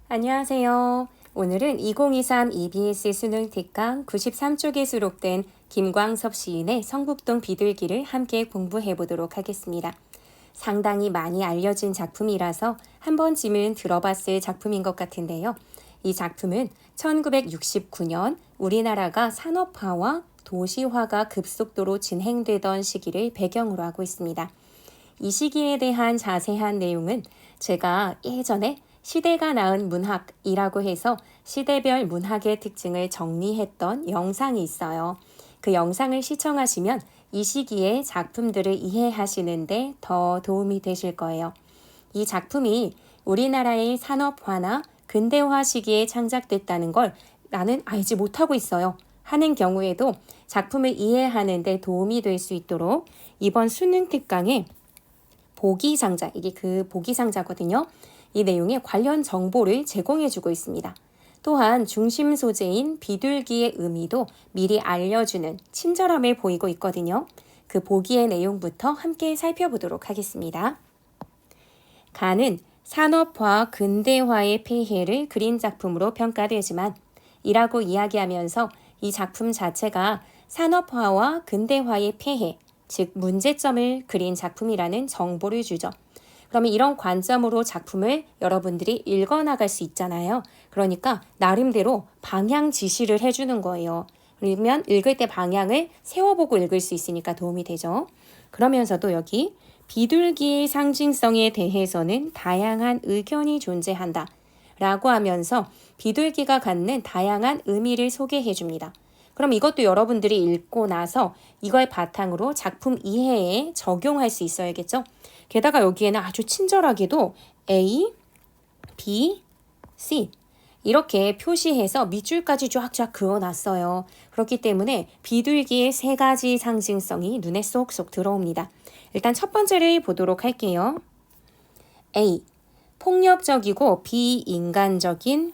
안녕하세요. 오늘은 2023 EBS 수능 특강 93쪽에 수록된 김광섭 시인의 성북동 비둘기를 함께 공부해 보도록 하겠습니다. 상당히 많이 알려진 작품이라서 한 번쯤은 들어봤을 작품인 것 같은데요. 이 작품은 1969년 우리나라가 산업화와 도시화가 급속도로 진행되던 시기를 배경으로 하고 있습니다. 이 시기에 대한 자세한 내용은 제가 예전에 시대가 낳은 문학이라고 해서 시대별 문학의 특징을 정리했던 영상이 있어요. 그 영상을 시청하시면 이 시기의 작품들을 이해하시는데 더 도움이 되실 거예요. 이 작품이 우리나라의 산업화나 근대화 시기에 창작됐다는 걸 나는 알지 못하고 있어요. 하는 경우에도 작품을 이해하는 데 도움이 될 수 있도록 이번 수능 특강에 보기상자, 이게 그 보기상자거든요. 이 내용에 관련 정보를 제공해주고 있습니다. 또한 중심 소재인 비둘기의 의미도 미리 알려주는 친절함을 보이고 있거든요. 그 보기의 내용부터 함께 살펴보도록 하겠습니다. 가는 산업화 근대화의 폐해를 그린 작품으로 평가되지만 이라고 이야기하면서 이 작품 자체가 산업화와 근대화의 폐해, 즉 문제점을 그린 작품이라는 정보를 주죠. 그러면 이런 관점으로 작품을 여러분들이 읽어나갈 수 있잖아요. 그러니까 나름대로 방향 지시를 해주는 거예요. 그러면 읽을 때 방향을 세워보고 읽을 수 있으니까 도움이 되죠. 그러면서도 여기 비둘기의 상징성에 대해서는 다양한 의견이 존재한다 라고 하면서 비둘기가 갖는 다양한 의미를 소개해 줍니다. 그럼 이것도 여러분들이 읽고 나서 이걸 바탕으로 작품 이해에 적용할 수 있어야겠죠? 게다가 여기에는 아주 친절하게도 A, B, C 이렇게 표시해서 밑줄까지 쫙쫙 그어놨어요. 그렇기 때문에 비둘기의 세 가지 상징성이 눈에 쏙쏙 들어옵니다. 일단 첫 번째를 보도록 할게요. A. 폭력적이고 비인간적인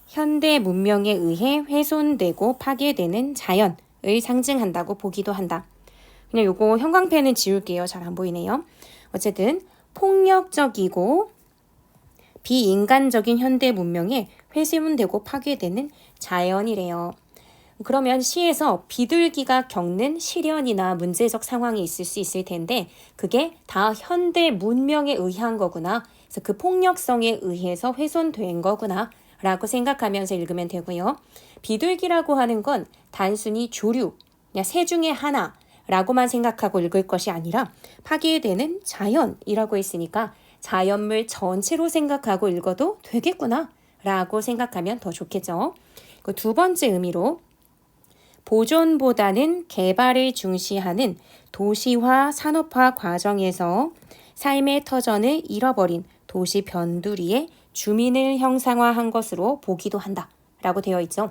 현대 문명에 의해 훼손되고 파괴되는 자연을 상징한다고 보기도 한다. 그냥 요거 형광펜은 지울게요. 잘 안 보이네요. 어쨌든 폭력적이고 비인간적인 현대 문명에 훼손되고 파괴되는 자연이래요. 그러면 시에서 비둘기가 겪는 시련이나 문제적 상황이 있을 수 있을 텐데 그게 다 현대 문명에 의한 거구나. 그래서 그 폭력성에 의해서 훼손된 거구나 라고 생각하면서 읽으면 되고요. 비둘기라고 하는 건 단순히 조류, 그냥 새 중에 하나 라고만 생각하고 읽을 것이 아니라 파괴되는 자연이라고 했으니까 자연물 전체로 생각하고 읽어도 되겠구나 라고 생각하면 더 좋겠죠. 그 두 번째 의미로 보존보다는 개발을 중시하는 도시화 산업화 과정에서 삶의 터전을 잃어버린 도시 변두리의 주민을 형상화한 것으로 보기도 한다 라고 되어 있죠.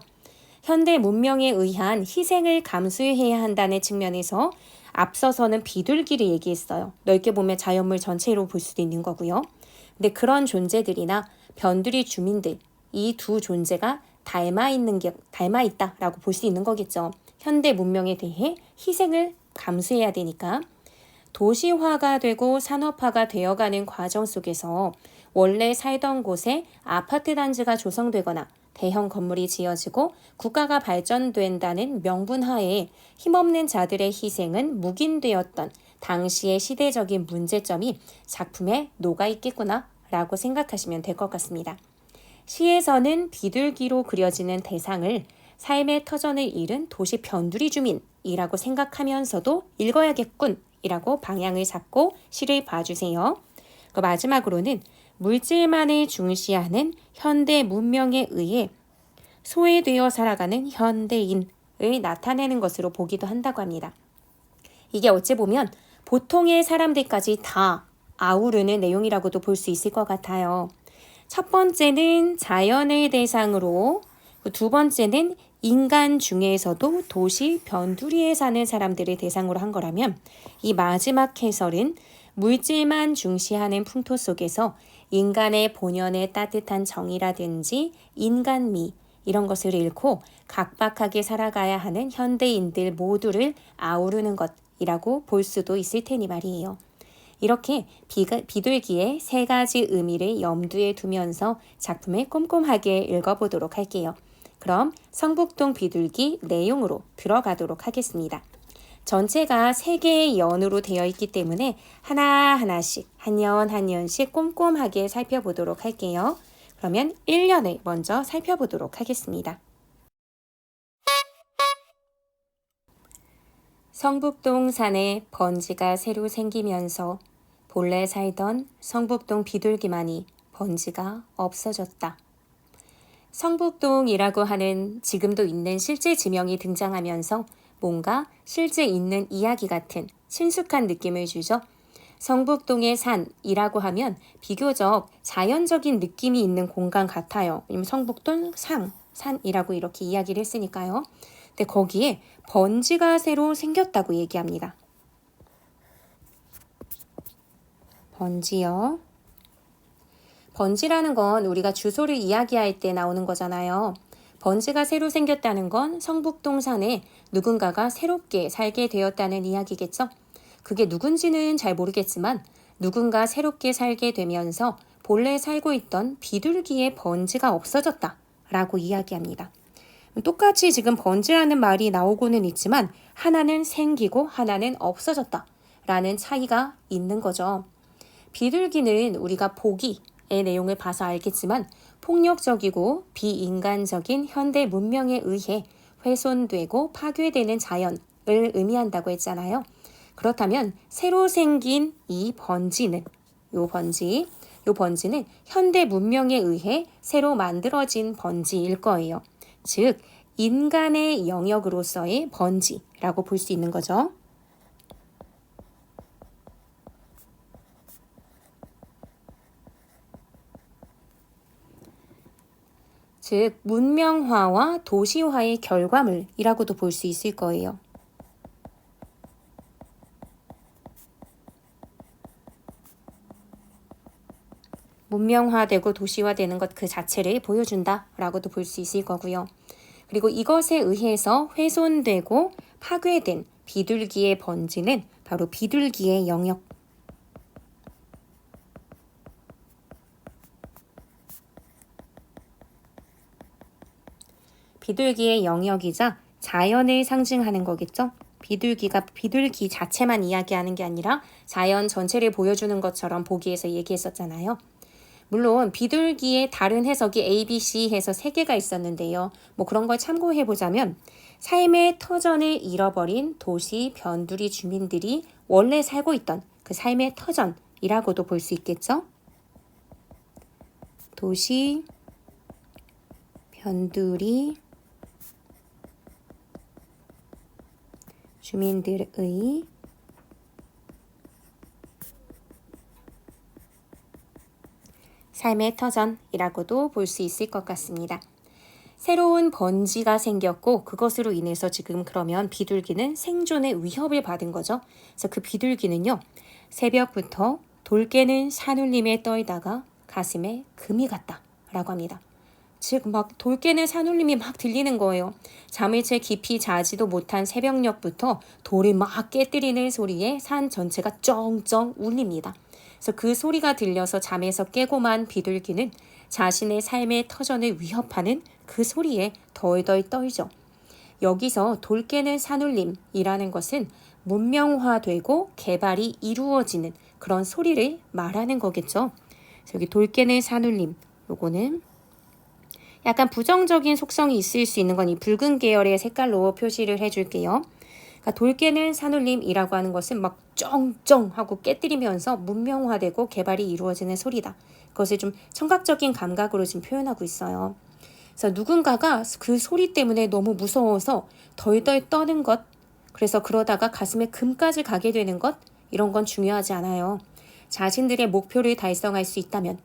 현대 문명에 의한 희생을 감수해야 한다는 측면에서 앞서서는 비둘기를 얘기했어요. 넓게 보면 자연물 전체로 볼 수도 있는 거고요. 근데 그런 존재들이나 변두리 주민들, 이 두 존재가 닮아 있다라고 볼 수 있는 거겠죠. 현대 문명에 대해 희생을 감수해야 되니까. 도시화가 되고 산업화가 되어가는 과정 속에서 원래 살던 곳에 아파트 단지가 조성되거나 대형 건물이 지어지고 국가가 발전된다는 명분하에 힘없는 자들의 희생은 묵인되었던 당시의 시대적인 문제점이 작품에 녹아있겠구나 라고 생각하시면 될 것 같습니다. 시에서는 비둘기로 그려지는 대상을 삶의 터전을 잃은 도시 변두리 주민이라고 생각하면서도 읽어야겠군 이라고 방향을 잡고 시를 봐주세요. 마지막으로는 물질만을 중시하는 현대 문명에 의해 소외되어 살아가는 현대인을 나타내는 것으로 보기도 한다고 합니다. 이게 어찌 보면 보통의 사람들까지 다 아우르는 내용이라고도 볼 수 있을 것 같아요. 첫 번째는 자연을 대상으로, 두 번째는 인간 중에서도 도시 변두리에 사는 사람들을 대상으로 한 거라면 이 마지막 해설은 물질만 중시하는 풍토 속에서 인간의 본연의 따뜻한 정이라든지 인간미 이런 것을 잃고 각박하게 살아가야 하는 현대인들 모두를 아우르는 것이라고 볼 수도 있을 테니 말이에요. 이렇게 비둘기의 세 가지 의미를 염두에 두면서 작품을 꼼꼼하게 읽어보도록 할게요. 그럼 성북동 비둘기 내용으로 들어가도록 하겠습니다. 전체가 3개의 연으로 되어 있기 때문에 하나하나씩 한 년 한 년씩 꼼꼼하게 살펴보도록 할게요. 그러면 1년을 먼저 살펴보도록 하겠습니다. 성북동 산에 번지가 새로 생기면서 본래 살던 성북동 비둘기만이 번지가 없어졌다. 성북동이라고 하는 지금도 있는 실제 지명이 등장하면서 뭔가 실제 있는 이야기 같은 친숙한 느낌을 주죠. 성북동의 산이라고 하면 비교적 자연적인 느낌이 있는 공간 같아요. 왜냐면 성북동 산이라고 이렇게 이야기를 했으니까요. 근데 거기에 번지가 새로 생겼다고 얘기합니다. 번지요. 번지라는 건 우리가 주소를 이야기할 때 나오는 거잖아요. 번지가 새로 생겼다는 건 성북동 산에 누군가가 새롭게 살게 되었다는 이야기겠죠. 그게 누군지는 잘 모르겠지만 누군가 새롭게 살게 되면서 본래 살고 있던 비둘기의 번지가 없어졌다 라고 이야기합니다. 똑같이 지금 번지라는 말이 나오고는 있지만 하나는 생기고 하나는 없어졌다 라는 차이가 있는 거죠. 비둘기는 우리가 보기의 내용을 봐서 알겠지만 폭력적이고 비인간적인 현대 문명에 의해 훼손되고 파괴되는 자연을 의미한다고 했잖아요. 그렇다면 새로 생긴 이 번지는 요 번지는 현대 문명에 의해 새로 만들어진 번지일 거예요. 즉 인간의 영역으로서의 번지라고 볼 수 있는 거죠. 즉 문명화와 도시화의 결과물이라고도 볼 수 있을 거예요. 문명화되고 도시화되는 것 그 자체를 보여준다라고도 볼 수 있을 거고요. 그리고 이것에 의해서 훼손되고 파괴된 비둘기의 번지는 바로 비둘기의 영역. 비둘기의 영역이자 자연을 상징하는 거겠죠. 비둘기가 비둘기 자체만 이야기하는 게 아니라 자연 전체를 보여주는 것처럼 보기에서 얘기했었잖아요. 물론 비둘기의 다른 해석이 A, B, C 해서 3개가 있었는데요. 그런 걸 참고해보자면 삶의 터전을 잃어버린 도시 변두리 주민들이 원래 살고 있던 그 삶의 터전이라고도 볼 수 있겠죠. 도시 변두리 주민들의 삶의 터전이라고도 볼 수 있을 것 같습니다. 새로운 번지가 생겼고 그것으로 인해서 지금 그러면 비둘기는 생존의 위협을 받은 거죠. 그래서 그 비둘기는요. 새벽부터 돌 깨는 산울림에 떨다가 가슴에 금이 갔다 라고 합니다. 즉 막 돌 깨는 산울림이 막 들리는 거예요. 잠을 채 깊이 자지도 못한 새벽녘부터 돌을 막 깨뜨리는 소리에 산 전체가 쩡쩡 울립니다. 그래서 그 소리가 들려서 잠에서 깨고만 비둘기는 자신의 삶의 터전을 위협하는 그 소리에 덜덜 떨죠. 여기서 돌 깨는 산울림이라는 것은 문명화되고 개발이 이루어지는 그런 소리를 말하는 거겠죠. 여기 돌 깨는 산울림, 요거는 약간 부정적인 속성이 있을 수 있는 건 이 붉은 계열의 색깔로 표시를 해줄게요. 그러니까 돌 깨는 산울림이라고 하는 것은 막 쩡쩡 하고 깨뜨리면서 문명화되고 개발이 이루어지는 소리다. 그것을 좀 청각적인 감각으로 지금 표현하고 있어요. 그래서 누군가가 그 소리 때문에 너무 무서워서 덜덜 떠는 것, 그래서 그러다가 가슴에 금까지 가게 되는 것, 이런 건 중요하지 않아요. 자신들의 목표를 달성할 수 있다면,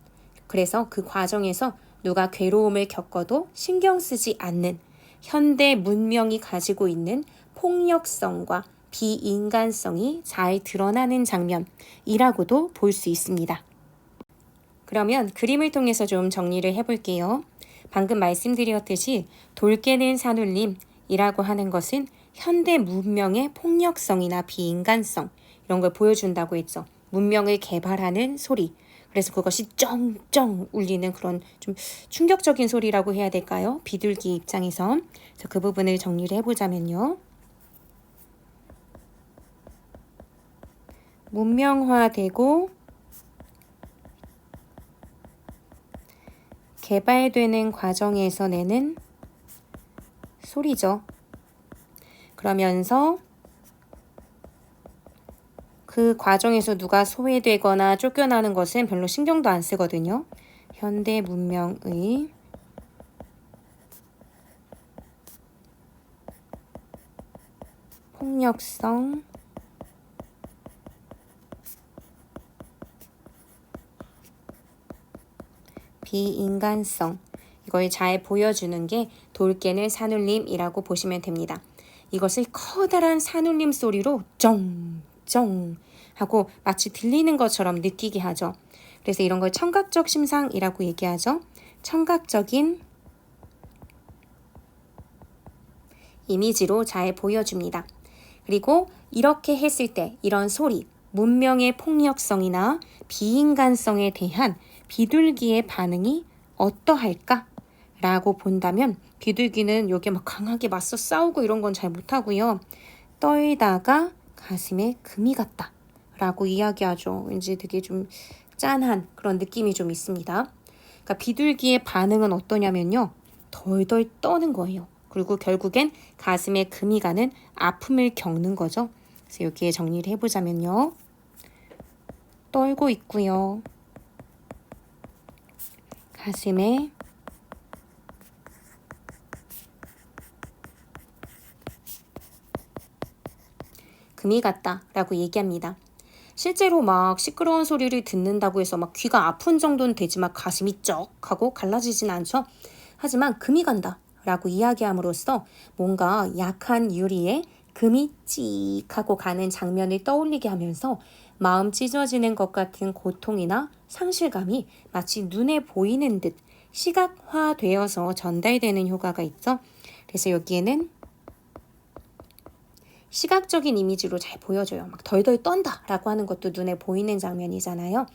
그래서 그 과정에서 누가 괴로움을 겪어도 신경 쓰지 않는 현대 문명이 가지고 있는 폭력성과 비인간성이 잘 드러나는 장면이라고도 볼 수 있습니다. 그러면 그림을 통해서 좀 정리를 해볼게요. 방금 말씀드렸듯이 돌 깨는 산울림이라고 하는 것은 현대 문명의 폭력성이나 비인간성 이런 걸 보여준다고 했죠. 문명을 개발하는 소리. 그래서 그것이 쩡쩡 울리는 그런 좀 충격적인 소리라고 해야 될까요? 비둘기 입장에서. 그래서 그 부분을 정리를 해보자면요. 문명화되고 개발되는 과정에서 내는 소리죠. 그러면서 그 과정에서 누가 소외되거나 쫓겨나는 것은 별로 신경도 안 쓰거든요. 현대 문명의 폭력성, 비인간성, 이걸 잘 보여주는 게 돌깨는 산울림이라고 보시면 됩니다. 이것을 커다란 산울림 소리로 쩡쩡 하고 마치 들리는 것처럼 느끼게 하죠. 그래서 이런 걸 청각적 심상이라고 얘기하죠. 청각적인 이미지로 잘 보여줍니다. 그리고 이렇게 했을 때 이런 소리, 문명의 폭력성이나 비인간성에 대한 비둘기의 반응이 어떠할까? 라고 본다면 비둘기는 여기에 막 강하게 맞서 싸우고 이런 건 잘 못하고요. 떨다가 가슴에 금이 갔다 라고 이야기하죠. 왠지 되게 좀 짠한 그런 느낌이 좀 있습니다. 그러니까 비둘기의 반응은 어떠냐면요. 덜덜 떠는 거예요. 그리고 결국엔 가슴에 금이 가는 아픔을 겪는 거죠. 그래서 여기에 정리를 해보자면요. 떨고 있고요. 가슴에 금이 갔다라고 얘기합니다. 실제로 막 시끄러운 소리를 듣는다고 해서 막 귀가 아픈 정도는 되지만 가슴이 쩍 하고 갈라지진 않죠. 하지만 금이 간다라고 이야기함으로써 뭔가 약한 유리에 금이 찍 하고 가는 장면을 떠올리게 하면서 마음 찢어지는 것 같은 고통이나 상실감이 마치 눈에 보이는 듯 시각화되어서 전달되는 효과가 있죠. 그래서 여기에는 시각적인 이미지로 잘 보여줘요. 막 덜덜 떤다라고 하는 것도 눈에 보이는 장면이잖아요.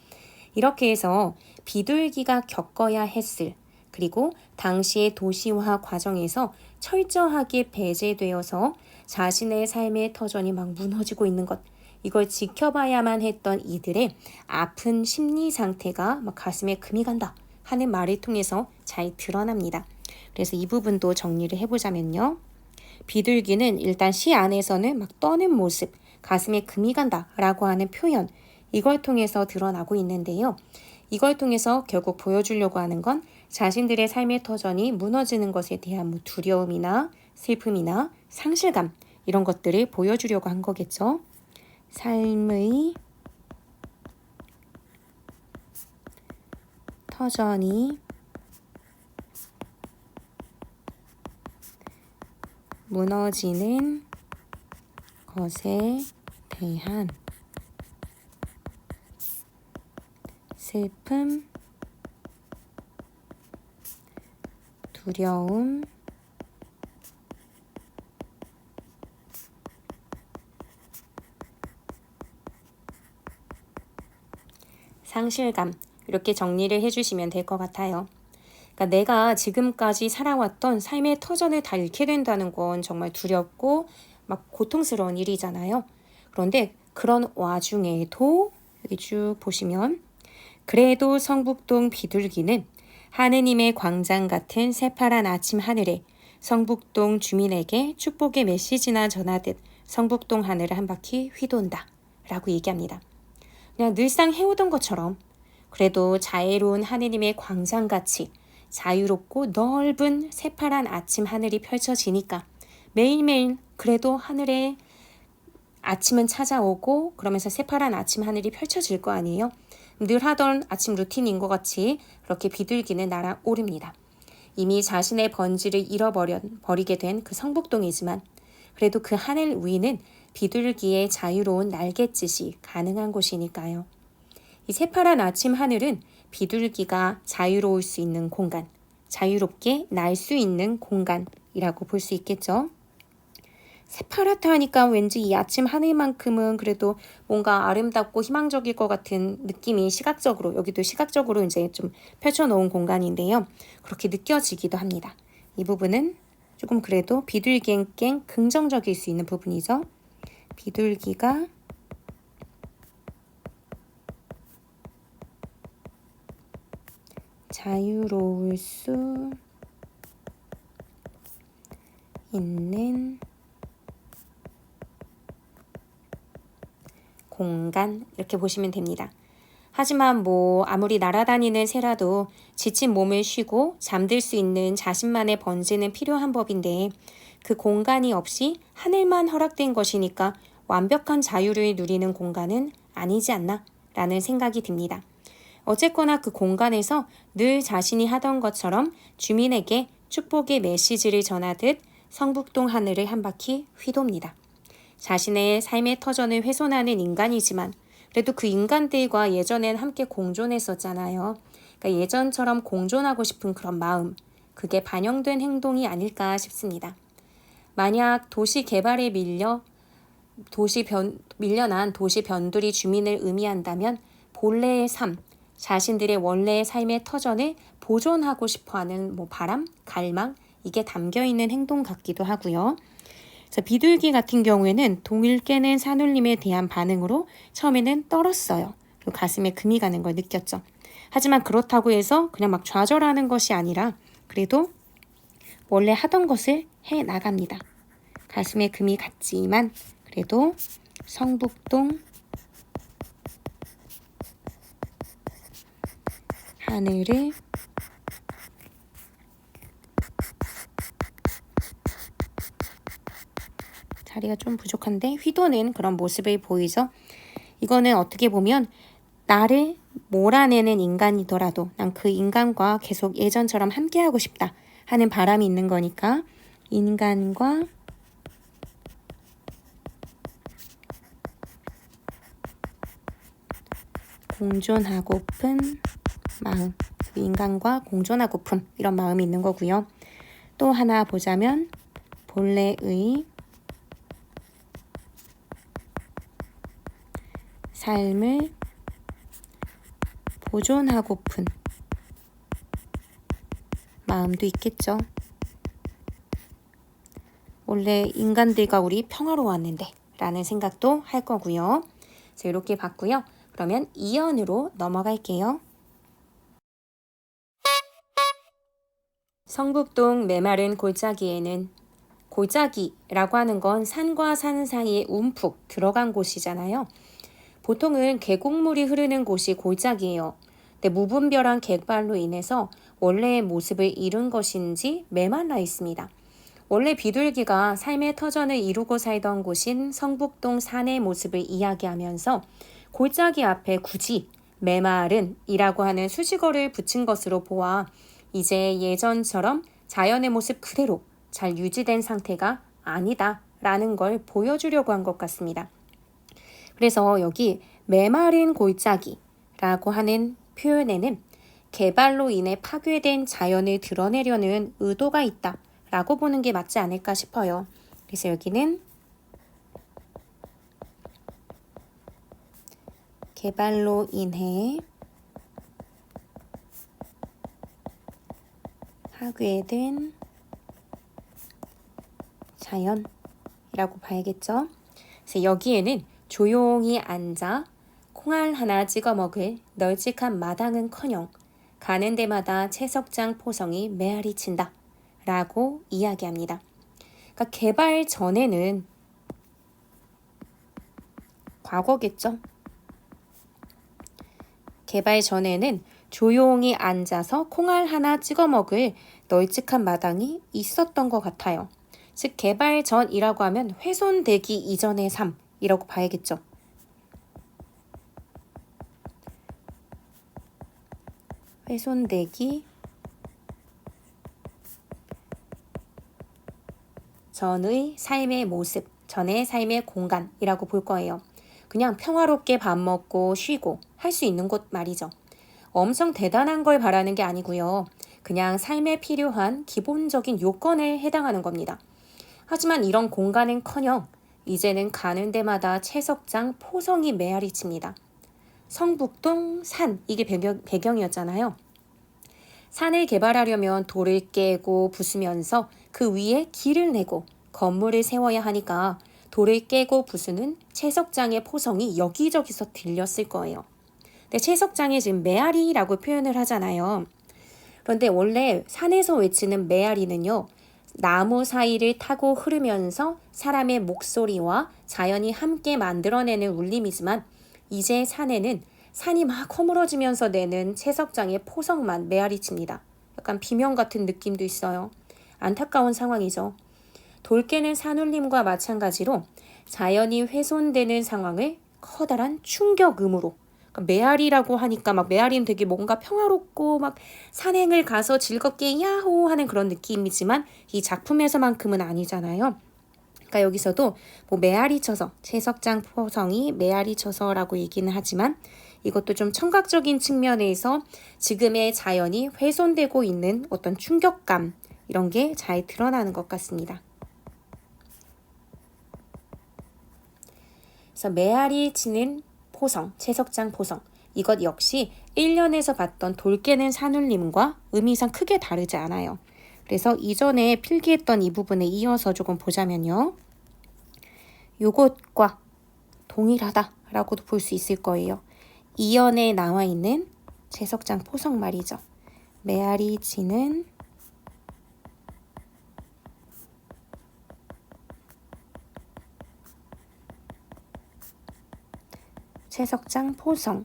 이렇게 해서 비둘기가 겪어야 했을 그리고 당시의 도시화 과정에서 철저하게 배제되어서 자신의 삶의 터전이 막 무너지고 있는 것 이걸 지켜봐야만 했던 이들의 아픈 심리 상태가 막 가슴에 금이 간다 하는 말을 통해서 잘 드러납니다. 그래서 이 부분도 정리를 해보자면요. 비둘기는 일단 시 안에서는 막 떠는 모습, 가슴에 금이 간다 라고 하는 표현 이걸 통해서 드러나고 있는데요. 이걸 통해서 결국 보여주려고 하는 건 자신들의 삶의 터전이 무너지는 것에 대한 뭐 두려움이나 슬픔이나 상실감 이런 것들을 보여주려고 한 거겠죠. 삶의 터전이 무너지는 것에 대한 슬픔, 두려움, 상실감 이렇게 정리를 해주시면 될 것 같아요. 그러니까 내가 지금까지 살아왔던 삶의 터전을 다 잃게 된다는 건 정말 두렵고 막 고통스러운 일이잖아요. 그런데 그런 와중에도 여기 쭉 보시면 그래도 성북동 비둘기는 하느님의 광장 같은 새파란 아침 하늘에 성북동 주민에게 축복의 메시지나 전하듯 성북동 하늘을 한 바퀴 휘돈다 라고 얘기합니다. 그냥 늘상 해오던 것처럼 그래도 자애로운 하느님의 광장같이 자유롭고 넓은 새파란 아침 하늘이 펼쳐지니까 매일매일 그래도 하늘에 아침은 찾아오고 그러면서 새파란 아침 하늘이 펼쳐질 거 아니에요. 늘 하던 아침 루틴인 것 같이 그렇게 비둘기는 날아오릅니다. 이미 자신의 번지를 잃어버리게 된 그 성북동이지만 그래도 그 하늘 위는 비둘기의 자유로운 날갯짓이 가능한 곳이니까요. 이 새파란 아침 하늘은 비둘기가 자유로울 수 있는 공간, 자유롭게 날 수 있는 공간이라고 볼 수 있겠죠. 새파랗다 하니까 왠지 이 아침 하늘만큼은 그래도 뭔가 아름답고 희망적일 것 같은 느낌이 시각적으로, 여기도 시각적으로 이제 좀 펼쳐놓은 공간인데요. 그렇게 느껴지기도 합니다. 이 부분은 조금 그래도 비둘기에겐 긍정적일 수 있는 부분이죠. 비둘기가 자유로울 수 있는 공간, 이렇게 보시면 됩니다. 하지만 아무리 날아다니는 새라도 지친 몸을 쉬고 잠들 수 있는 자신만의 번제는 필요한 법인데, 그 공간이 없이 하늘만 허락된 것이니까 완벽한 자유를 누리는 공간은 아니지 않나 라는 생각이 듭니다. 어쨌거나 그 공간에서 늘 자신이 하던 것처럼 주민에게 축복의 메시지를 전하듯 성북동 하늘을 한 바퀴 휘돕니다. 자신의 삶의 터전을 훼손하는 인간이지만 그래도 그 인간들과 예전엔 함께 공존했었잖아요. 그러니까 예전처럼 공존하고 싶은 그런 마음, 그게 반영된 행동이 아닐까 싶습니다. 만약 도시 개발에 밀려난 도시 변두리 주민을 의미한다면 본래의 삶, 자신들의 원래의 삶의 터전을 보존하고 싶어하는 바람, 갈망, 이게 담겨있는 행동 같기도 하고요. 비둘기 같은 경우에는 동을 깨는 산울림에 대한 반응으로 처음에는 떨었어요. 그리고 가슴에 금이 가는 걸 느꼈죠. 하지만 그렇다고 해서 그냥 막 좌절하는 것이 아니라 그래도 원래 하던 것을 해 나갑니다. 가슴에 금이 갔지만 그래도 성북동 하늘을 자리가 좀 부족한데 휘도는 그런 모습을 보이죠. 이거는 어떻게 보면 나를 몰아내는 인간이더라도 난 그 인간과 계속 예전처럼 함께하고 싶다 하는 바람이 있는 거니까 인간과 공존하고픈 마음, 인간과 공존하고픈 이런 마음이 있는 거고요. 또 하나 보자면 본래의 삶을 보존하고픈 마음도 있겠죠. 원래 인간들과 우리 평화로웠는데 라는 생각도 할 거고요. 자, 이렇게 봤고요. 그러면 2연으로 넘어갈게요. 성북동 메마른 골짜기에는, 골짜기라고 하는 건 산과 산 사이에 움푹 들어간 곳이잖아요. 보통은 계곡물이 흐르는 곳이 골짜기예요. 근데 무분별한 갯발로 인해서 원래의 모습을 잃은 것인지 메말라 있습니다. 원래 비둘기가 삶의 터전을 이루고 살던 곳인 성북동 산의 모습을 이야기하면서 골짜기 앞에 굳이 메마른 이라고 하는 수식어를 붙인 것으로 보아 이제 예전처럼 자연의 모습 그대로 잘 유지된 상태가 아니다 라는 걸 보여주려고 한 것 같습니다. 그래서 여기 메마른 골짜기라고 하는 표현에는 개발로 인해 파괴된 자연을 드러내려는 의도가 있다 라고 보는 게 맞지 않을까 싶어요. 그래서 여기는 개발로 인해 파괴된 자연이라고 봐야겠죠. 그래서 여기에는 조용히 앉아 콩알 하나 찍어 먹을 널찍한 마당은커녕 가는 데마다 채석장 포성이 메아리 친다 라고 이야기합니다. 그러니까 개발 전에는 과거겠죠. 개발 전에는 조용히 앉아서 콩알 하나 찍어 먹을 널찍한 마당이 있었던 것 같아요. 즉 개발 전이라고 하면 훼손되기 이전의 삶이라고 봐야겠죠. 훼손되기 전의 삶의 모습, 전의 삶의 공간이라고 볼 거예요. 그냥 평화롭게 밥 먹고 쉬고 할 수 있는 곳 말이죠. 엄청 대단한 걸 바라는 게 아니고요. 그냥 삶에 필요한 기본적인 요건에 해당하는 겁니다. 하지만 이런 공간은커녕 이제는 가는 데마다 채석장 포성이 메아리 칩니다. 성북동 산, 이게 배경이었잖아요. 산을 개발하려면 돌을 깨고 부수면서 그 위에 길을 내고 건물을 세워야 하니까 돌을 깨고 부수는 채석장의 포성이 여기저기서 들렸을 거예요. 근데 채석장에 지금 메아리라고 표현을 하잖아요. 그런데 원래 산에서 외치는 메아리는요, 나무 사이를 타고 흐르면서 사람의 목소리와 자연이 함께 만들어내는 울림이지만 이제 산에는 산이 막 허물어지면서 내는 채석장의 포성만 메아리칩니다. 약간 비명 같은 느낌도 있어요. 안타까운 상황이죠. 돌 깨는 산울림과 마찬가지로 자연이 훼손되는 상황을 커다란 충격음으로, 그러니까 메아리라고 하니까 막 메아리는 되게 뭔가 평화롭고 막 산행을 가서 즐겁게 야호 하는 그런 느낌이지만 이 작품에서만큼은 아니잖아요. 그러니까 여기서도 뭐 메아리 쳐서, 채석장 포성이 메아리 쳐서라고 얘기는 하지만 이것도 좀 청각적인 측면에서 지금의 자연이 훼손되고 있는 어떤 충격감, 이런 게 잘 드러나는 것 같습니다. 그래서 메아리 치는 포성, 채석장 포성, 이것 역시 1년에서 봤던 돌 깨는 산울림과 의미상 크게 다르지 않아요. 그래서 이전에 필기했던 이 부분에 이어서 조금 보자면요. 요것과 동일하다라고도 볼 수 있을 거예요. 이연에 나와 있는 채석장 포성 말이죠. 메아리 치는 채석장 포성.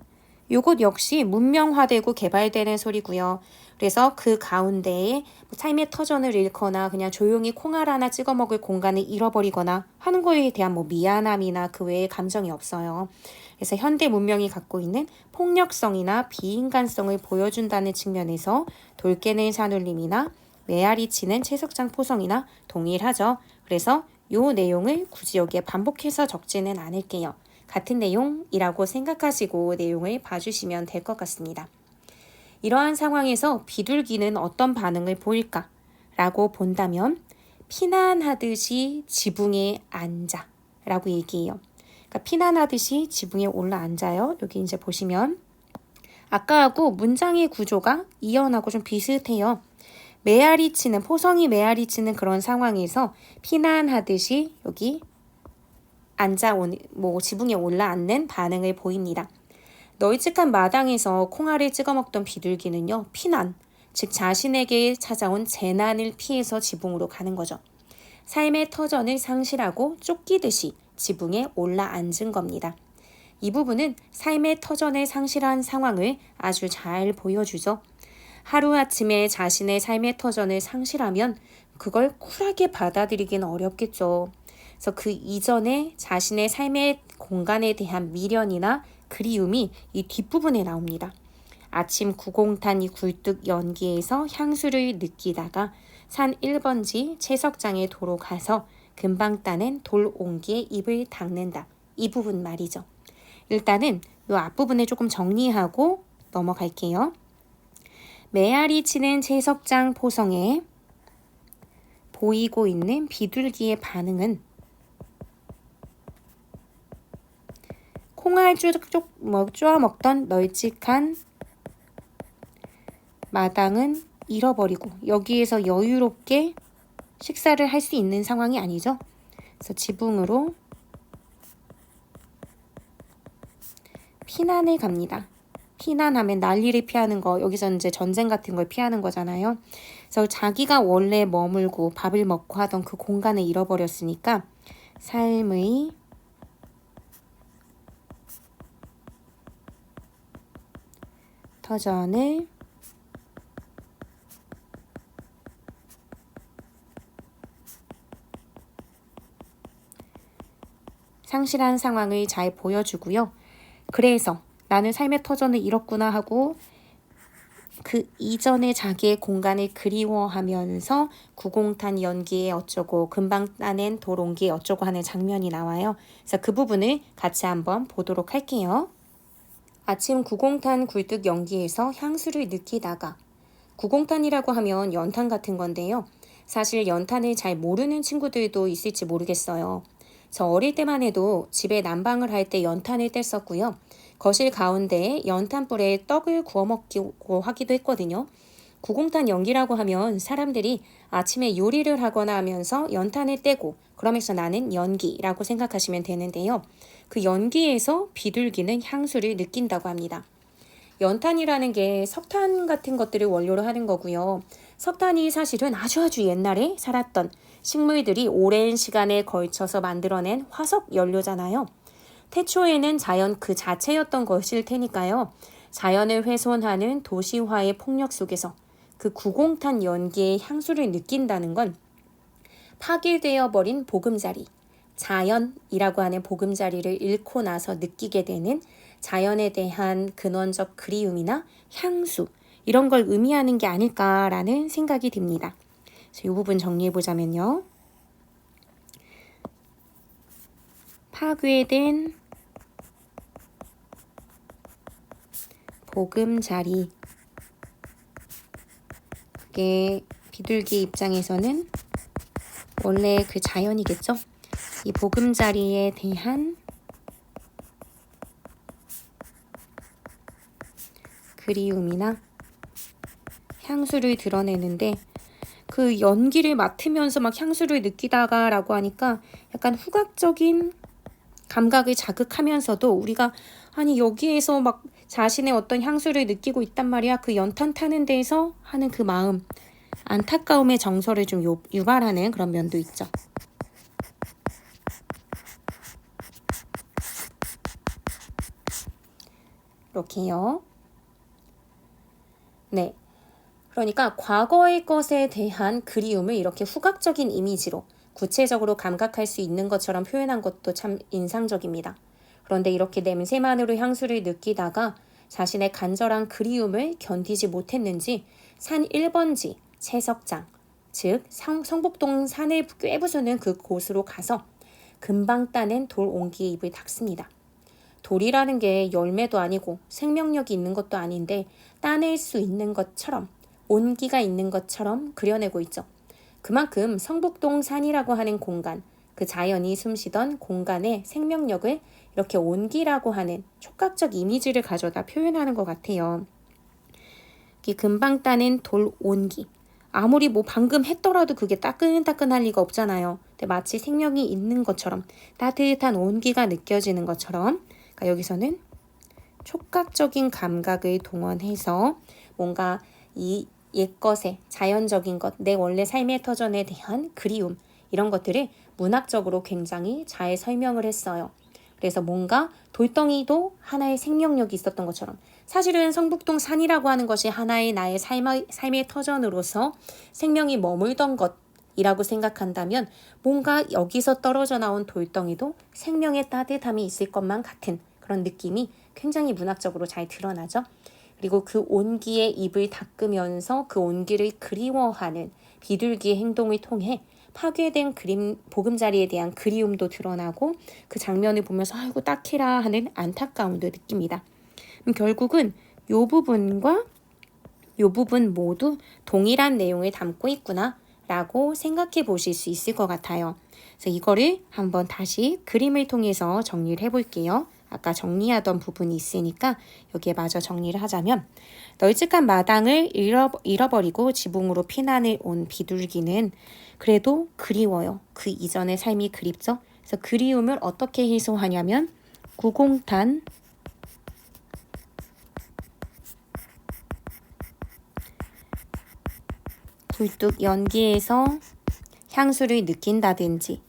요것 역시 문명화되고 개발되는 소리고요. 그래서 그 가운데에 삶의 터전을 잃거나 그냥 조용히 콩알 하나 찍어 먹을 공간을 잃어버리거나 하는 거에 대한 뭐 미안함이나 그 외의 감정이 없어요. 그래서 현대 문명이 갖고 있는 폭력성이나 비인간성을 보여준다는 측면에서 돌 깨는 산울림이나 메아리 치는 채석장 포성이나 동일하죠. 그래서 요 내용을 굳이 여기에 반복해서 적지는 않을게요. 같은 내용이라고 생각하시고 내용을 봐주시면 될 것 같습니다. 이러한 상황에서 비둘기는 어떤 반응을 보일까? 라고 본다면 피난하듯이 지붕에 앉아 라고 얘기해요. 그러니까 피난하듯이 지붕에 올라앉아요. 여기 이제 보시면 아까하고 문장의 구조가 이연하고 좀 비슷해요. 메아리 치는, 포성이 메아리 치는 그런 상황에서 피난하듯이 여기 지붕에 올라앉는 반응을 보입니다. 널찍한 마당에서 콩알을 찍어 먹던 비둘기는요, 피난, 즉 자신에게 찾아온 재난을 피해서 지붕으로 가는 거죠. 삶의 터전을 상실하고 쫓기듯이 지붕에 올라앉은 겁니다. 이 부분은 삶의 터전을 상실한 상황을 아주 잘 보여주죠. 하루아침에 자신의 삶의 터전을 상실하면 그걸 쿨하게 받아들이기는 어렵겠죠. 그래서 그 이전에 자신의 삶의 공간에 대한 미련이나 그리움이 이 뒷부분에 나옵니다. 아침 9공탄 이 굴뚝 연기에서 향수를 느끼다가 산 1번지 채석장에 도로 가서 금방 따낸 돌 옹기에 입을 닦는다. 이 부분 말이죠. 일단은 이 앞부분을 조금 정리하고 넘어갈게요. 메아리 치는 채석장 포성에 보이고 있는 비둘기의 반응은 콩알 쪼아 먹던 널찍한 마당은 잃어버리고 여기에서 여유롭게 식사를 할 수 있는 상황이 아니죠. 그래서 지붕으로 피난을 갑니다. 피난하면 난리를 피하는 거, 여기서 이제 전쟁 같은 걸 피하는 거잖아요. 그래서 자기가 원래 머물고 밥을 먹고 하던 그 공간을 잃어버렸으니까 삶의 터전을 상실한 상황을 잘 보여주고요. 그래서 나는 삶의 터전을 잃었구나 하고 그 이전의 자기의 공간을 그리워하면서 구공탄 연기에 어쩌고 금방 따낸 도롱기에 어쩌고 하는 장면이 나와요. 그래서 그 부분을 같이 한번 보도록 할게요. 아침 구공탄 굴뚝 연기에서 향수를 느끼다가, 구공탄이라고 하면 연탄 같은 건데요. 사실 연탄을 잘 모르는 친구들도 있을지 모르겠어요. 저 어릴 때만 해도 집에 난방을 할 때 연탄을 뗐었고요. 거실 가운데에 연탄불에 떡을 구워 먹고 하기도 했거든요. 구공탄 연기라고 하면 사람들이 아침에 요리를 하거나 하면서 연탄을 떼고 그러면서 나는 연기라고 생각하시면 되는데요. 그 연기에서 비둘기는 향수를 느낀다고 합니다. 연탄이라는 게 석탄 같은 것들을 원료로 하는 거고요. 석탄이 사실은 아주 옛날에 살았던 식물들이 오랜 시간에 걸쳐서 만들어낸 화석 연료잖아요. 태초에는 자연 그 자체였던 것일 테니까요. 자연을 훼손하는 도시화의 폭력 속에서 그 구공탄 연기의 향수를 느낀다는 건 파괴되어 버린 보금자리, 자연이라고 하는 보금자리를 잃고 나서 느끼게 되는 자연에 대한 근원적 그리움이나 향수, 이런 걸 의미하는 게 아닐까라는 생각이 듭니다. 이 부분 정리해 보자면요. 파괴된 보금자리, 그게 비둘기 입장에서는 원래 그 자연이겠죠? 이 보금자리에 대한 그리움이나 향수를 드러내는데, 그 연기를 맡으면서 막 향수를 느끼다가라고 하니까 약간 후각적인 감각을 자극하면서도 우리가 아니 여기에서 막 자신의 어떤 향수를 느끼고 있단 말이야. 그 연탄 타는 데에서 하는 그 마음, 안타까움의 정서를 좀 유발하는 그런 면도 있죠. 이렇게요. 네. 그러니까 과거의 것에 대한 그리움을 이렇게 후각적인 이미지로 구체적으로 감각할 수 있는 것처럼 표현한 것도 참 인상적입니다. 그런데 이렇게 냄새만으로 향수를 느끼다가 자신의 간절한 그리움을 견디지 못했는지 산 1번지 채석장, 즉 성북동 산을 꿰부수는 그 곳으로 가서 금방 따낸 돌 옹기에 입을 닦습니다. 돌이라는 게 열매도 아니고 생명력이 있는 것도 아닌데 따낼 수 있는 것처럼, 온기가 있는 것처럼 그려내고 있죠. 그만큼 성북동 산이라고 하는 공간, 그 자연이 숨쉬던 공간의 생명력을 이렇게 온기라고 하는 촉각적 이미지를 가져다 표현하는 것 같아요. 금방 따낸 돌 온기, 아무리 뭐 방금 했더라도 그게 따끈따끈할 리가 없잖아요. 근데 마치 생명이 있는 것처럼, 따뜻한 온기가 느껴지는 것처럼, 그러니까 여기서는 촉각적인 감각을 동원해서 뭔가 이 옛것에 자연적인 것, 내 원래 삶의 터전에 대한 그리움, 이런 것들을 문학적으로 굉장히 잘 설명을 했어요. 그래서 뭔가 돌덩이도 하나의 생명력이 있었던 것처럼, 사실은 성북동 산이라고 하는 것이 하나의 나의 삶의 터전으로서 생명이 머물던 것이라고 생각한다면 뭔가 여기서 떨어져 나온 돌덩이도 생명의 따뜻함이 있을 것만 같은 그런 느낌이 굉장히 문학적으로 잘 드러나죠. 그리고 그 온기에 입을 닦으면서 그 온기를 그리워하는 비둘기의 행동을 통해 파괴된 보금자리에 대한 그리움도 드러나고 그 장면을 보면서 아이고 딱해라 하는 안타까움도 느낍니다. 결국은 이 부분과 이 부분 모두 동일한 내용을 담고 있구나 라고 생각해 보실 수 있을 것 같아요. 그래서 이거를 한번 다시 그림을 통해서 정리를 해볼게요. 아까 정리하던 부분이 있으니까 여기에 마저 정리를 하자면, 널찍한 마당을 잃어버리고 지붕으로 피난을 온 비둘기는 그래도 그리워요. 그 이전의 삶이 그립죠. 그래서 그리움을 어떻게 해소하냐면 구공탄 굴뚝 연기에서 향수를 느낀다든지,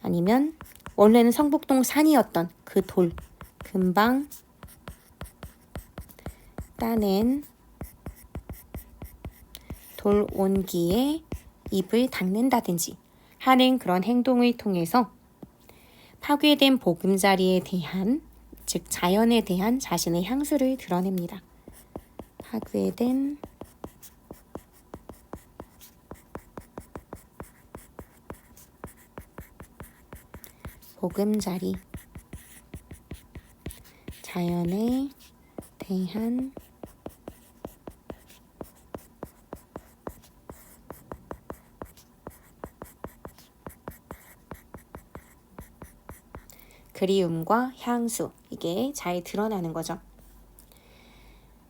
아니면 원래는 성북동 산이었던 그 돌, 금방 따낸 돌 온기에 입을 닦는다든지 하는 그런 행동을 통해서 파괴된 보금자리에 대한, 즉 자연에 대한 자신의 향수를 드러냅니다. 파괴된 보금자리, 자연에 대한 그리움과 향수, 이게 잘 드러나는 거죠.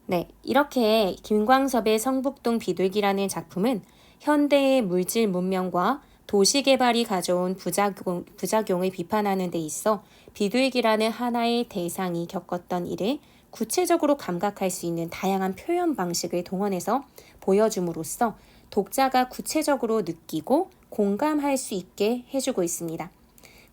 네, 이렇게 김광섭의 성북동 비둘기라는 작품은 현대의 물질 문명과 도시 개발이 가져온 부작용을 비판하는 데 있어 비둘기라는 하나의 대상이 겪었던 일을 구체적으로 감각할 수 있는 다양한 표현 방식을 동원해서 보여줌으로써 독자가 구체적으로 느끼고 공감할 수 있게 해주고 있습니다.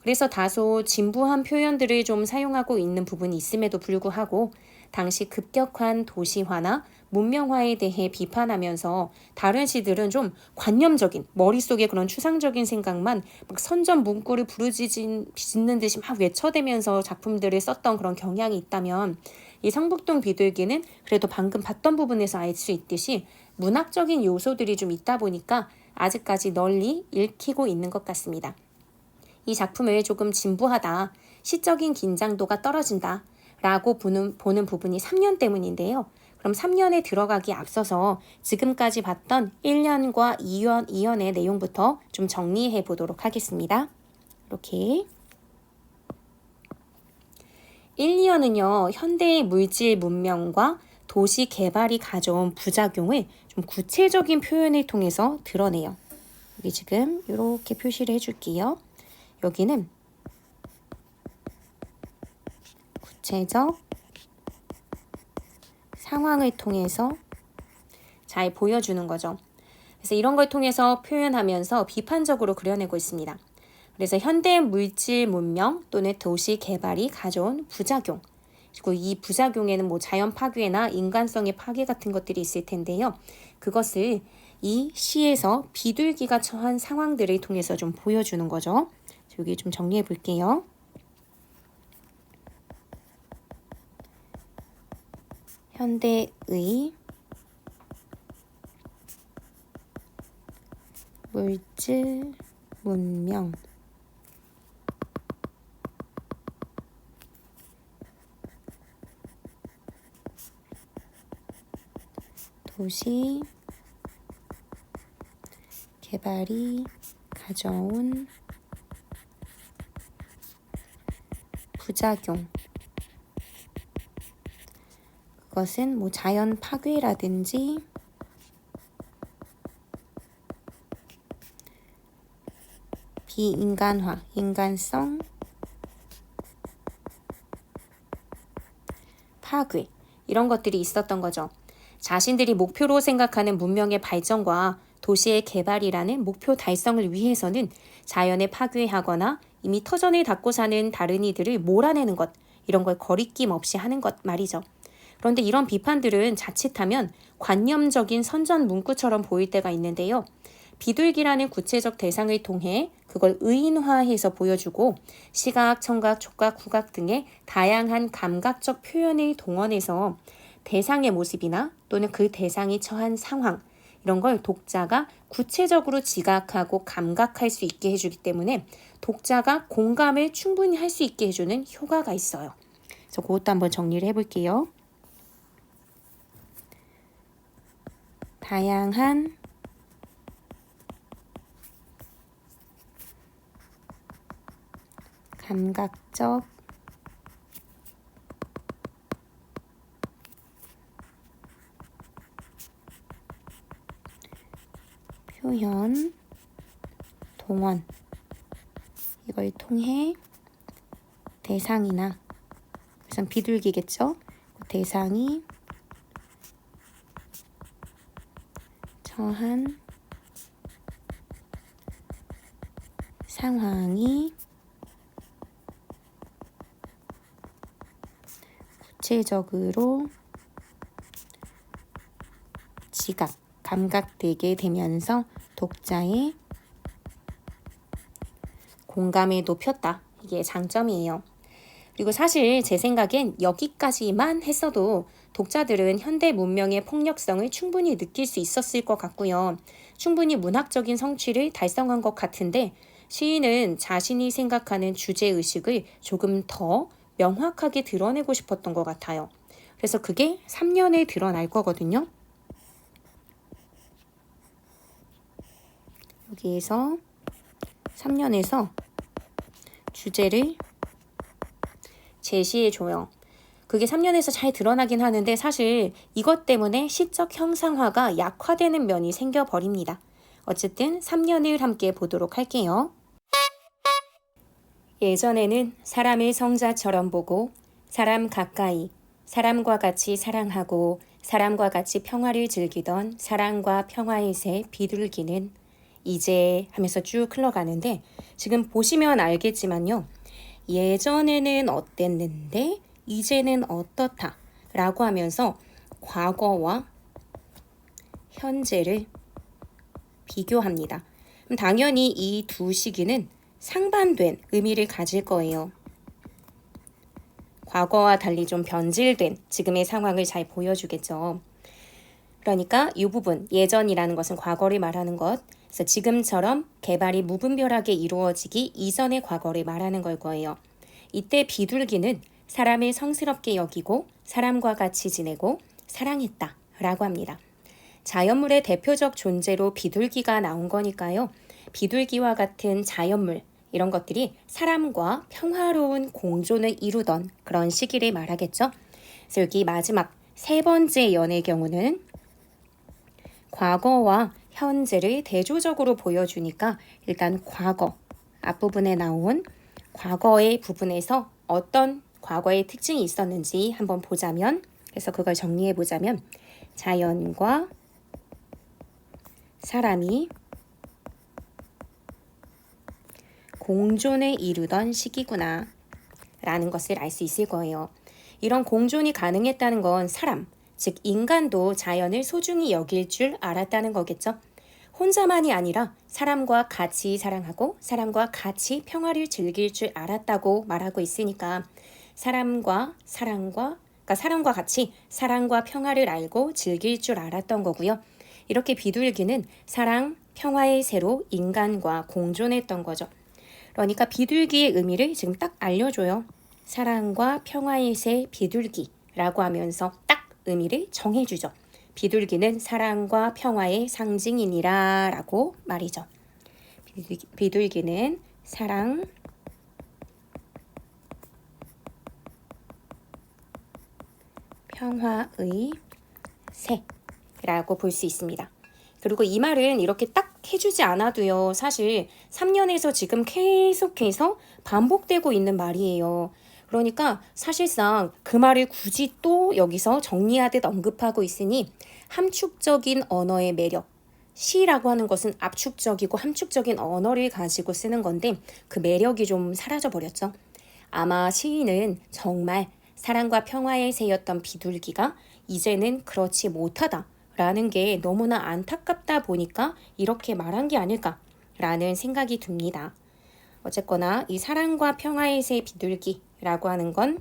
그래서 다소 진부한 표현들을 좀 사용하고 있는 부분이 있음에도 불구하고 당시 급격한 도시화나 문명화에 대해 비판하면서 다른 시들은 좀 관념적인, 머릿속에 그런 추상적인 생각만 막 선전 문구를 부르짖는 듯이 막 외쳐대면서 작품들을 썼던 그런 경향이 있다면 이 성북동 비둘기는 그래도 방금 봤던 부분에서 알 수 있듯이 문학적인 요소들이 좀 있다 보니까 아직까지 널리 읽히고 있는 것 같습니다. 이 작품을 조금 진부하다, 시적인 긴장도가 떨어진다 라고 보는 부분이 3년 때문인데요. 그럼 3년에 들어가기 앞서서 지금까지 봤던 1년과 2년의 내용부터 좀 정리해 보도록 하겠습니다. 이렇게 1, 2년은요. 현대의 물질 문명과 도시 개발이 가져온 부작용을 좀 구체적인 표현을 통해서 드러내요. 여기 지금 이렇게 표시를 해줄게요. 여기는 구체적 상황을 통해서 잘 보여주는 거죠. 그래서 이런 걸 통해서 표현하면서 비판적으로 그려내고 있습니다. 그래서 현대 물질 문명 또는 도시 개발이 가져온 부작용, 그리고 이 부작용에는 뭐 자연 파괴나 인간성의 파괴 같은 것들이 있을 텐데요. 그것을 이 시에서 비둘기가 처한 상황들을 통해서 좀 보여주는 거죠. 여기 좀 정리해 볼게요. 현대의 물질 문명 도시 개발이 가져온 부작용, 그것은 뭐 자연 파괴라든지 비인간화, 인간성 파괴, 이런 것들이 있었던 거죠. 자신들이 목표로 생각하는 문명의 발전과 도시의 개발이라는 목표 달성을 위해서는 자연에 파괴하거나 이미 터전을 닫고 사는 다른 이들을 몰아내는 것, 이런 걸 거리낌 없이 하는 것 말이죠. 그런데 이런 비판들은 자칫하면 관념적인 선전 문구처럼 보일 때가 있는데요. 비둘기라는 구체적 대상을 통해 그걸 의인화해서 보여주고 시각, 청각, 촉각, 후각 등의 다양한 감각적 표현을 동원해서 대상의 모습이나 또는 그 대상이 처한 상황, 이런 걸 독자가 구체적으로 지각하고 감각할 수 있게 해주기 때문에 독자가 공감을 충분히 할 수 있게 해주는 효과가 있어요. 그래서 그것도 한번 정리를 해볼게요. 다양한 감각적 표현 동원, 이걸 통해 대상이나, 우선 비둘기겠죠? 대상이 처한 상황이 구체적으로 지각, 감각되게 되면서 독자의 공감을 높였다. 이게 장점이에요. 그리고 사실 제 생각엔 여기까지만 했어도 독자들은 현대 문명의 폭력성을 충분히 느낄 수 있었을 것 같고요. 충분히 문학적인 성취를 달성한 것 같은데 시인은 자신이 생각하는 주제의식을 조금 더 명확하게 드러내고 싶었던 것 같아요. 그래서 그게 3년에 드러날 거거든요. 여기에서 3년에서 주제를 제시해줘요. 그게 3년에서 잘 드러나긴 하는데 사실 이것 때문에 시적 형상화가 약화되는 면이 생겨버립니다. 어쨌든 3년을 함께 보도록 할게요. 예전에는 사람을 성자처럼 보고 사람 가까이, 사람과 같이 사랑하고 사람과 같이 평화를 즐기던 사랑과 평화의 새 비둘기는 이제 하면서 쭉 흘러가는데 지금 보시면 알겠지만요. 예전에는 어땠는데 이제는 어떻다 라고 하면서 과거와 현재를 비교합니다. 그럼 당연히 이 두 시기는 상반된 의미를 가질 거예요. 과거와 달리 좀 변질된 지금의 상황을 잘 보여주겠죠. 그러니까 이 부분, 예전이라는 것은 과거를 말하는 것, 그래서 지금처럼 개발이 무분별하게 이루어지기 이전의 과거를 말하는 걸 거예요. 이때 비둘기는 사람을 성스럽게 여기고 사람과 같이 지내고 사랑했다 라고 합니다. 자연물의 대표적 존재로 비둘기가 나온 거니까요. 비둘기와 같은 자연물, 이런 것들이 사람과 평화로운 공존을 이루던 그런 시기를 말하겠죠. 그래서 여기 마지막 세 번째 연의 경우는 과거와 현재를 대조적으로 보여주니까 일단 과거, 앞부분에 나온 과거의 부분에서 어떤 과거의 특징이 있었는지 한번 보자면, 그래서 그걸 정리해 보자면 자연과 사람이 공존을 이루던 시기구나 라는 것을 알 수 있을 거예요. 이런 공존이 가능했다는 건 사람, 즉 인간도 자연을 소중히 여길 줄 알았다는 거겠죠. 혼자만이 아니라 사람과 같이 사랑하고 사람과 같이 평화를 즐길 줄 알았다고 말하고 있으니까 사람과 같이 사랑과 평화를 알고 즐길 줄 알았던 거고요. 이렇게 비둘기는 사랑, 평화의 새로 인간과 공존했던 거죠. 그러니까 비둘기의 의미를 지금 딱 알려줘요. 사랑과 평화의 새 비둘기라고 하면서 딱 의미를 정해주죠. 비둘기는 사랑과 평화의 상징이니라 라고 말이죠. 비둘기는 사랑, 평화의 새라고 볼 수 있습니다. 그리고 이 말은 이렇게 딱 해주지 않아도요. 사실 3년에서 지금 계속해서 반복되고 있는 말이에요. 그러니까 사실상 그 말을 굳이 또 여기서 정리하듯 언급하고 있으니 함축적인 언어의 매력. 시라고 하는 것은 압축적이고 함축적인 언어를 가지고 쓰는 건데 그 매력이 좀 사라져 버렸죠. 아마 시인은 정말 사랑과 평화의 새였던 비둘기가 이제는 그렇지 못하다. 라는 게 너무나 안타깝다 보니까 이렇게 말한 게 아닐까라는 생각이 듭니다. 어쨌거나 이 사랑과 평화의 새 비둘기라고 하는 건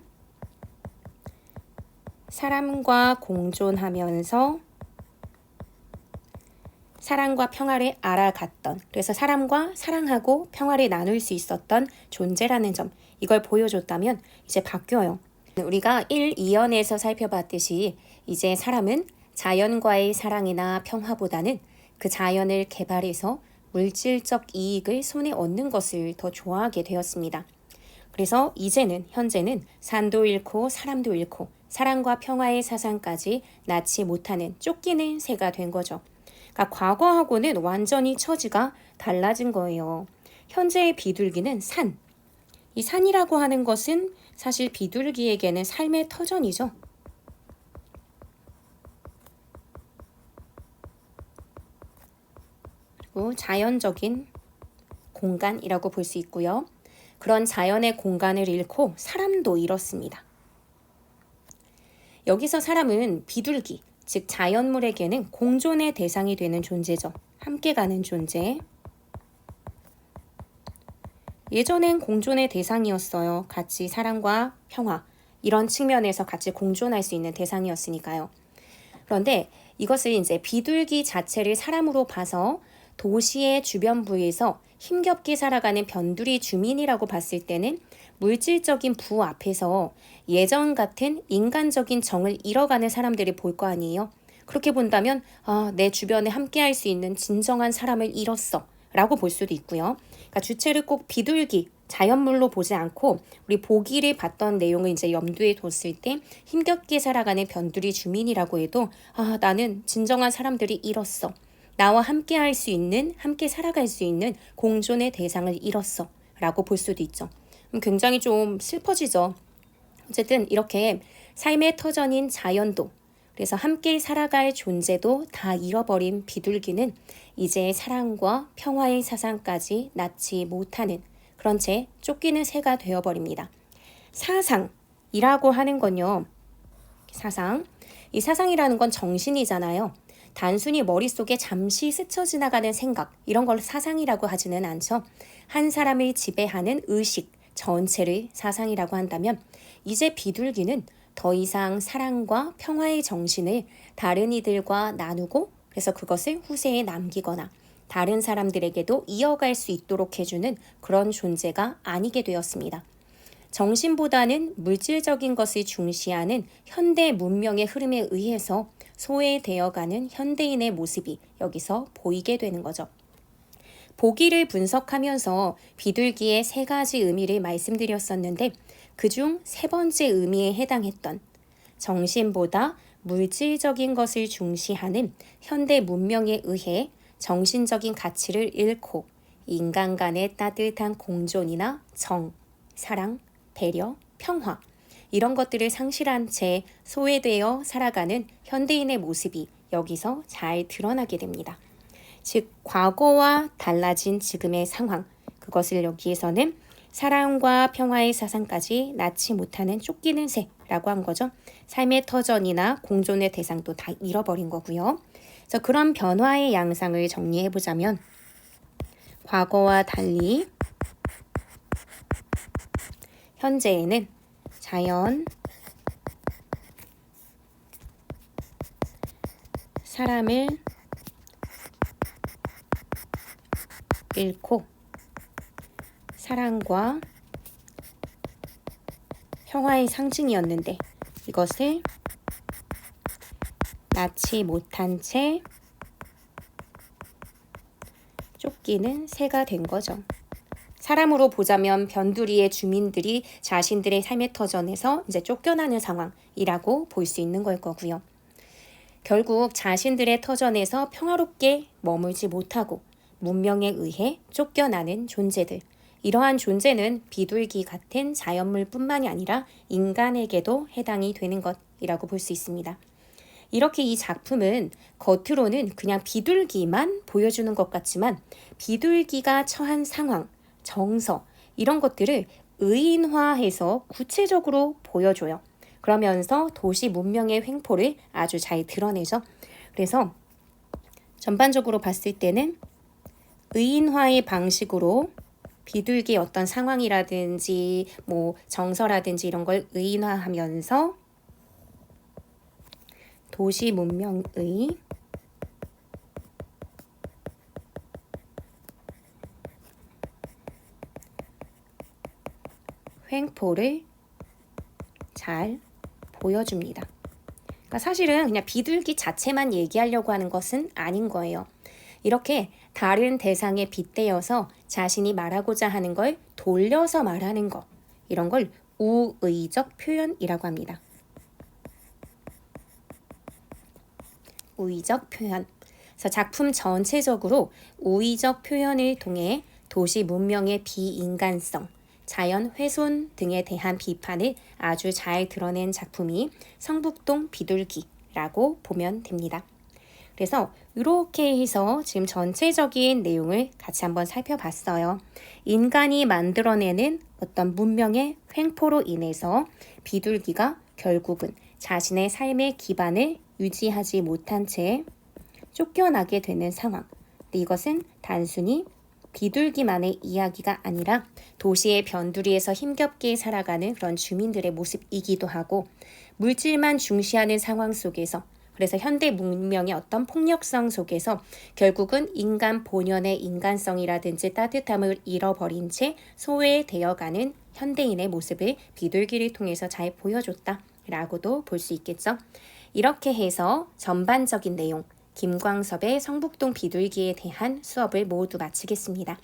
사람과 공존하면서 사랑과 평화를 알아갔던, 그래서 사람과 사랑하고 평화를 나눌 수 있었던 존재라는 점, 이걸 보여줬다면 이제 바뀌어요. 우리가 1, 2연에서 살펴봤듯이 이제 사람은 자연과의 사랑이나 평화보다는 그 자연을 개발해서 물질적 이익을 손에 얻는 것을 더 좋아하게 되었습니다. 그래서 이제는 현재는 산도 잃고 사람도 잃고 사랑과 평화의 사상까지 낳지 못하는 쫓기는 새가 된 거죠. 그러니까 과거하고는 완전히 처지가 달라진 거예요. 현재의 비둘기는 산. 이 산이라고 하는 것은 사실 비둘기에게는 삶의 터전이죠. 그리고 자연적인 공간이라고 볼 수 있고요. 그런 자연의 공간을 잃고 사람도 잃었습니다. 여기서 사람은 비둘기, 즉 자연물에게는 공존의 대상이 되는 존재죠. 함께 가는 존재. 예전엔 공존의 대상이었어요. 같이 사랑과 평화, 이런 측면에서 같이 공존할 수 있는 대상이었으니까요. 그런데 이것을 이제 비둘기 자체를 사람으로 봐서 도시의 주변부에서 힘겹게 살아가는 변두리 주민이라고 봤을 때는 물질적인 부 앞에서 예전 같은 인간적인 정을 잃어가는 사람들이 볼 거 아니에요. 그렇게 본다면 내 주변에 함께할 수 있는 진정한 사람을 잃었어 라고 볼 수도 있고요. 그러니까 주체를 꼭 비둘기 자연물로 보지 않고 우리 보기를 봤던 내용을 이제 염두에 뒀을 때 힘겹게 살아가는 변두리 주민이라고 해도 나는 진정한 사람들이 잃었어. 나와 함께 할 수 있는, 함께 살아갈 수 있는 공존의 대상을 잃었어. 라고 볼 수도 있죠. 굉장히 좀 슬퍼지죠. 어쨌든 이렇게 삶의 터전인 자연도, 그래서 함께 살아갈 존재도 다 잃어버린 비둘기는 이제 사랑과 평화의 사상까지 낳지 못하는 그런 채 쫓기는 새가 되어버립니다. 사상이라고 하는 건요. 사상. 이 사상이라는 건 정신이잖아요. 단순히 머릿속에 잠시 스쳐 지나가는 생각, 이런 걸 사상이라고 하지는 않죠. 한 사람을 지배하는 의식 전체를 사상이라고 한다면 이제 비둘기는 더 이상 사랑과 평화의 정신을 다른 이들과 나누고 그래서 그것을 후세에 남기거나 다른 사람들에게도 이어갈 수 있도록 해주는 그런 존재가 아니게 되었습니다. 정신보다는 물질적인 것을 중시하는 현대 문명의 흐름에 의해서 소외되어가는 현대인의 모습이 여기서 보이게 되는 거죠. 보기를 분석하면서 비둘기의 3가지 의미를 말씀드렸었는데 그중 3번째 의미에 해당했던 정신보다 물질적인 것을 중시하는 현대 문명에 의해 정신적인 가치를 잃고 인간 간의 따뜻한 공존이나 정, 사랑, 배려, 평화 이런 것들을 상실한 채 소외되어 살아가는 현대인의 모습이 여기서 잘 드러나게 됩니다. 즉 과거와 달라진 지금의 상황, 그것을 여기에서는 사랑과 평화의 사상까지 낳지 못하는 쫓기는 새라고 한 거죠. 삶의 터전이나 공존의 대상도 다 잃어버린 거고요. 그래서 그런 변화의 양상을 정리해보자면 과거와 달리 현재에는 자연, 사람을 잃고 사랑과 평화의 상징이었는데 이것을 낳지 못한 채 쫓기는 새가 된 거죠. 사람으로 보자면 변두리의 주민들이 자신들의 삶의 터전에서 이제 쫓겨나는 상황이라고 볼 수 있는 걸 거고요. 결국 자신들의 터전에서 평화롭게 머물지 못하고 문명에 의해 쫓겨나는 존재들. 이러한 존재는 비둘기 같은 자연물뿐만이 아니라 인간에게도 해당이 되는 것이라고 볼 수 있습니다. 이렇게 이 작품은 겉으로는 그냥 비둘기만 보여주는 것 같지만 비둘기가 처한 상황, 정서 이런 것들을 의인화해서 구체적으로 보여줘요. 그러면서 도시 문명의 횡포를 아주 잘 드러내죠. 그래서 전반적으로 봤을 때는 의인화의 방식으로 비둘기의 어떤 상황이라든지 정서라든지 이런 걸 의인화하면서 도시 문명의 횡포를 잘 보여줍니다. 그러니까 사실은 그냥 비둘기 자체만 얘기하려고 하는 것은 아닌 거예요. 이렇게 다른 대상에 빗대어서 자신이 말하고자 하는 걸 돌려서 말하는 것, 이런 걸 우의적 표현이라고 합니다. 우의적 표현. 그래서 작품 전체적으로 우의적 표현을 통해 도시 문명의 비인간성, 자연 훼손 등에 대한 비판을 아주 잘 드러낸 작품이 성북동 비둘기라고 보면 됩니다. 그래서 이렇게 해서 지금 전체적인 내용을 같이 한번 살펴봤어요. 인간이 만들어내는 어떤 문명의 횡포로 인해서 비둘기가 결국은 자신의 삶의 기반을 유지하지 못한 채 쫓겨나게 되는 상황. 근데 이것은 단순히 비둘기만의 이야기가 아니라 도시의 변두리에서 힘겹게 살아가는 그런 주민들의 모습이기도 하고 물질만 중시하는 상황 속에서 그래서 현대 문명의 어떤 폭력성 속에서 결국은 인간 본연의 인간성이라든지 따뜻함을 잃어버린 채 소외되어가는 현대인의 모습을 비둘기를 통해서 잘 보여줬다라고도 볼 수 있겠죠. 이렇게 해서 전반적인 내용 김광섭의 성북동 비둘기에 대한 수업을 모두 마치겠습니다.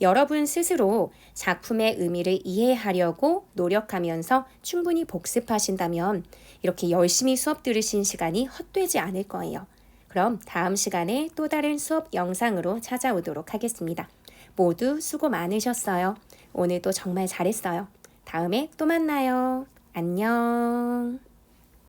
여러분 스스로 작품의 의미를 이해하려고 노력하면서 충분히 복습하신다면 이렇게 열심히 수업 들으신 시간이 헛되지 않을 거예요. 그럼 다음 시간에 또 다른 수업 영상으로 찾아오도록 하겠습니다. 모두 수고 많으셨어요. 오늘도 정말 잘했어요. 다음에 또 만나요. 안녕.